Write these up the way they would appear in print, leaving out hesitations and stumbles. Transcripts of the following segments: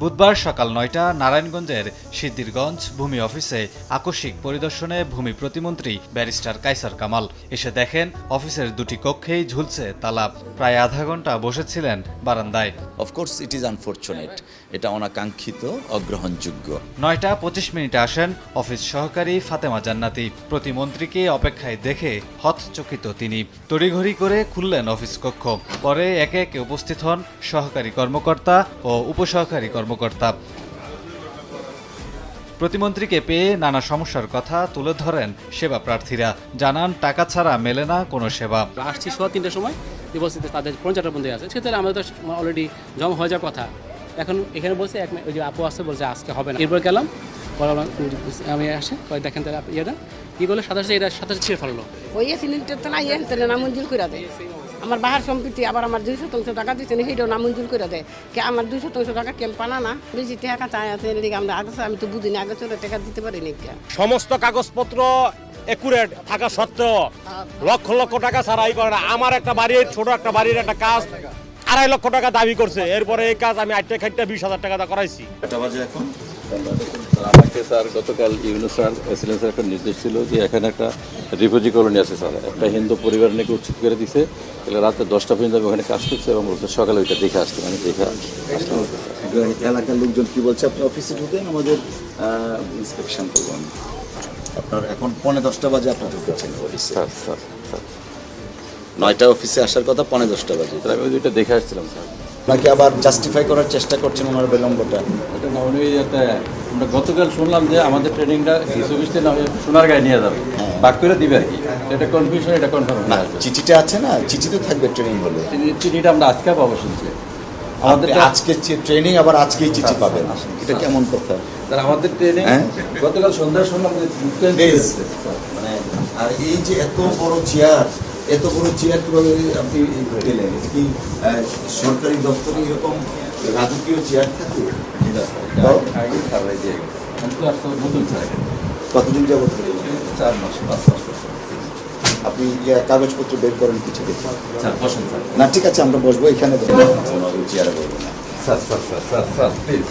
বুধবার সকাল ৯টা নারায়ণগঞ্জের সিদ্ধিরগঞ্জ ভূমি অফিসে আকস্মিক পরিদর্শনে ভূমি প্রতিমন্ত্রী ব্যারিস্টার কায়সার কামাল এসে দেখেন অফিসের দুটি কক্ষেই ঝুলছে তালা। প্রায় আধা ঘন্টা বসেছিলেন বারান্দায়। অফকোর্স ইট ইজ আনফরচুনেট, এটা অনাকাঙ্ক্ষিত, অগ্রহণযোগ্য। ৯টা ২৫ মিনিটে আসেন অফিস সহকারী ফাতেমা জান্নাতি। প্রতিমন্ত্রীকে অপেক্ষায় দেখে হতচকিত তিনি। তড়িঘড়ি করে খুললেন অফিস কক্ষ। পরে একে একে উপস্থিত হন সহকারী কর্মকর্তা ও উপসহকারী কর্মকর্তা। প্রতিমন্ত্রীকে পেয়ে নানা সমস্যার কথা তুলে ধরেন সেবা প্রার্থীরা। জানান টাকা ছাড়া মেলে না কোনো সেবা। আসছি 3:30টার সময় উপস্থিত তাদের 50টা বন্ধু আছে, সেক্ষেত্রে আমাদের তো অলরেডি জমা হয়ে যাওয়ার কথা। এখন এখানে বলছে ওই যে আপু আসছে বলছে আজকে হবে না। এরপর গেলাম, আমি আসে দেখেন তাহলে ইয়েটা কী করলো, সাতাশে এটা সাতাশে ছিঁড়ে ফেললো। ওই সিলিন্ডার তো না তাহলে নামঞ্জুর করে দেয়। আমার বাহার সম্পত্তি আবার আমার 200 টাকা দিচ্ছে না, সেইটাও নামঞ্জুর করে দেয়। কে আমার 200 টাকা কেম পানা না বেশি টাকা চাই আছে এদিকে আমরা আগে আমি তো বুঝিনি, আগে চলে টাকা দিতে পারিনি। সমস্ত কাগজপত্র একুরেট থাকা সত্ত্বেও লক্ষ লক্ষ টাকা ছাড়াই করে না। আমার একটা বাড়ির ছোট একটা বাড়ির একটা কাজ 2.5 লক্ষ টাকা দাবি করছে, এরপরে এই কাজ আমি 20,000 টাকা করাইছি। এখন আমাকে স্যার গতকাল ইউনুস স্যার এক্সিলেন্সের একটা নির্দেশ ছিল যে এখানে একটা রিফিউজি কলোনি আছে স্যার, একটা হিন্দু পরিবার নাকি উচ্ছেদ করে দিছে। তাহলে রাতে 10টা পর্যন্ত আমি ওখানে কাজ করছি এবং সকালে ওইটা দেখে আসলাম। আমি দেখে আসলাম। এলাকার লোকজন কি বলছে? আপনি অফিসে ঢুকেন, আমাদের ইন্সপেকশন করবো আমি। আপনার এখন 10:15 বাজে আপনি ঢুকেছেন অফিসে। স্যার স্যার স্যার 9টা অফিসে আসার কথা, 10:15 বাজে। আমি ওইটা দেখে আসছিলাম স্যার। নাকি আবার জাস্টিফাই করার চেষ্টা করছেন ওনার বিলম্বটা? এটা না উনি যাতে আমরা গতকাল শুনলাম যে আমাদের ট্রেনিংটা হিসুবিশতে না সোনারগাঁয়ে নিয়ে যাবে, বাক করে দিবে আর কি। এটা কনফিউশন, এটা কনফার্ম না, চিঠিটা আছে না, চিঠি তো থাকবে ট্রেনিং হলে। চিঠিটা আমরা আজকে পাবো শুনছি। আমাদের আজকে ট্রেনিং আবার আজকেই চিঠি পাবেন, এটা কেমন কথা? স্যার আমাদের ট্রেনিং গতকাল সন্ধ্যায় শুনলাম যে মানে আর এই যে এত বড় চেয়ার কিভাবে আপনি পেলেন? কি সরকারি দপ্তরে এরকম রাজকীয় চেয়ার থাকে? কতদিন যাবত? 4 মাস 5 মাস। আপনি কাগজপত্র বের করেন কিছু দেখি? স্যার বসেন স্যার। না ঠিক আছে, আমরা বসবো এখানে, চেয়ারে বসবো না। Sir sir sir sir sir please.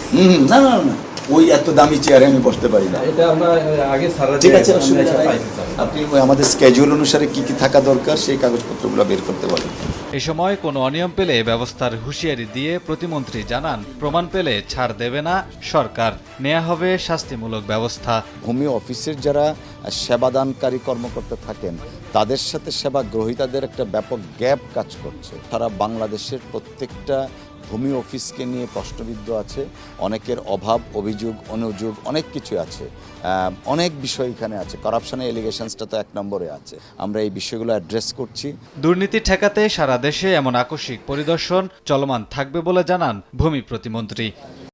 না না না, ওই এত দামি চেয়ারে আমি বসতে পারি না। এটা আমরা আগে স্যার ঠিক আছে, আপনি আমাদের স্কেজুল অনুসারে কি কি থাকা দরকার সেই কাগজপত্রগুলো বের করতে পারেন। এ সময় কোনো অনিয়ম পেলে ব্যবস্থার হুঁশিয়ারি দিয়ে প্রতিমন্ত্রী জানান প্রমাণ পেলে ছাড় দেবে না সরকার, নেওয়া হবে শাস্তিমূলক ব্যবস্থা। ভূমি অফিসের যারা সেবাদানকারী কর্মকর্তা থাকেন তাদের সাথে সেবা গ্রহীতাদের একটা ব্যাপক গ্যাপ কাজ করছে। সারা বাংলাদেশের প্রত্যেকটা ভূমি অফিসকে নিয়ে প্রশ্নবিদ্ধ আছে, অনেকের অভাব, অভিযোগ, অনুযোগ অনেক কিছু আছে, অনেক বিষয় এখানে আছে। করাপশনের এলিগেশনসটা তো 1 নম্বরে আছে। আমরা এই বিষয়গুলো অ্যাড্রেস করছি। দুর্নীতি ঠেকাতে সারা দেশে এমন আকস্মিক পরিদর্শন চলমান থাকবে বলে জানান ভূমি প্রতিমন্ত্রী।